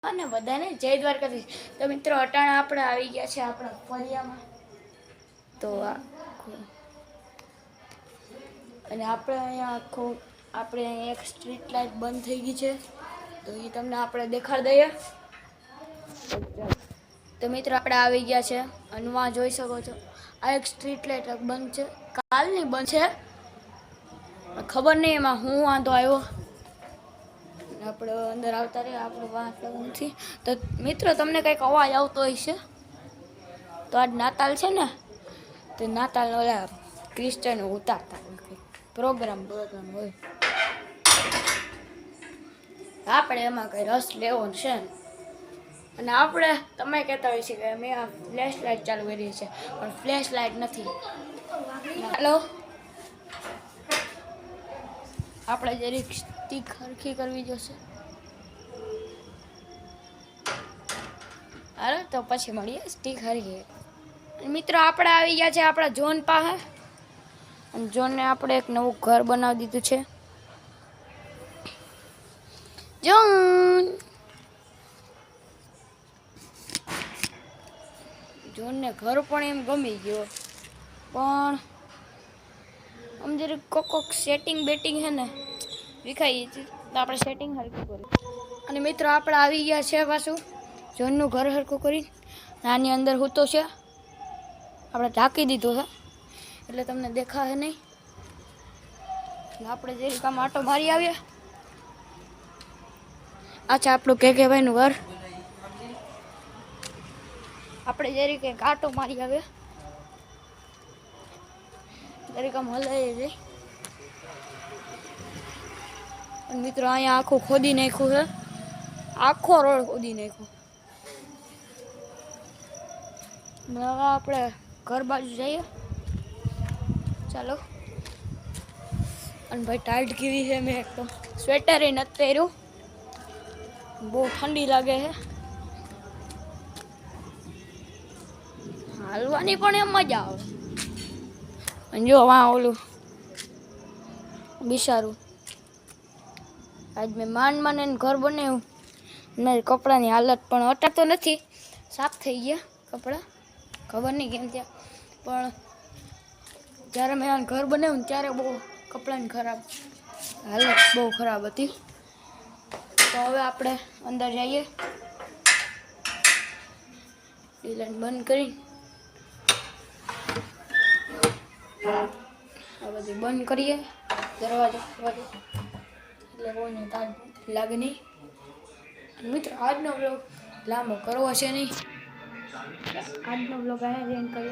અને બધાને જય દ્વારકાધીશ. તો મિત્રો અટાણા આપણે આવી ગયા છે આપણા ફળિયામાં. તો અને આપણે અહીંયા એક સ્ટ્રીટ લાઇટ બંધ થઈ ગઈ છે, તો એ તમને આપણે દેખાડી દઈએ. તો મિત્રો આપણે આવી ગયા છે અને જોઈ શકો છો આ એક સ્ટ્રીટ લાઇટ બંધ છે, કાલની બંધ છે, ખબર નહીં એમાં હું વાંધો આવ્યો. આપણે અંદર આવતા રહીએ, આપણે વાત નથી. તો મિત્રો તમને કંઈક અવાજ આવતો હોય છે, તો આજ નાતાલ છે ને, તો નાતાલ ઓલા ક્રિશ્ચનો ઉતારતા પ્રોગ્રામ હોય, આપણે એમાં કંઈ રસ લેવો છે. અને આપણે તમે કહેતા હોય છે કે મેં આ ફ્લેશ લાઇટ ચાલુ કરી છે, પણ ફ્લેશ લાઇટ નથી. હેલો, આપણે જરીક સ્ટીક હરખી કરવી જોશે. હાલો તો પછી મળીએ સ્ટીક હરખી. મિત્રો આપણે આવી ગયા છે આપણા જોન પાસે, અને જોનને આપણે એક નવું ઘર બનાવી દીધું છે. જોનને ઘર પણ એમ ગમી ગયો, પણ આમ જરીક કોક સેટિંગ બેટિંગ છે ને વિખાઈ હતી, તો આપણે સેટિંગ હરખું કર્યું. અને મિત્રો આપણે આવી ગયા છે પાછું જોનનું ઘર હરખું કરી. આની અંદર હું તો છે આપણે ઢાંકી દીધું છે, એટલે તમને દેખાશે નહીં. આપણે જે કામ આટો મારી આવીએ. અચ્છા, આપણું કે ભાઈનું ઘર. આપણે જરી કંઈક આટો મારી આવે, જરીક આમ હલાવી જઈ. અને મિત્રો અહીંયા આખું ખોદી નાખ્યું છે, આખો રોડ ખોદી નાખ્યો. હવે આપણે ઘર બાજુ જઈએ, ચાલો. અને ભાઈ ટાઈટ કેવી છે, મેં એકદમ સ્વેટર એ નથી પહેર્યું, બહુ ઠંડી લાગે છે. હાલવાની પણ એમ મજા આવે. અને જો વાં ઓલું બિચારું, આજ મેં માંડ ઘર બનાવ્યું. મારી કપડાની હાલત પણ અટાતો નથી, સાફ થઈ ગયા કપડાં, ખબર નહીં કેમ ત્યાં. પણ જ્યારે મેં આ ઘર બનાવ્યું ને ત્યારે બહુ કપડાની હાલત બહુ ખરાબ હતી. તો હવે આપણે અંદર જઈએ, ડીલાઈટ બંધ કરી આ બધું બંધ કરીએ, દરવાજો એટલે કોઈને તાજ લાગે નહીં. મિત્રો આજનો બ્લોગ લાંબો કરવો છે નહીં, આજનો બ્લોગ અહીંયા જ એન્ડ કરીએ.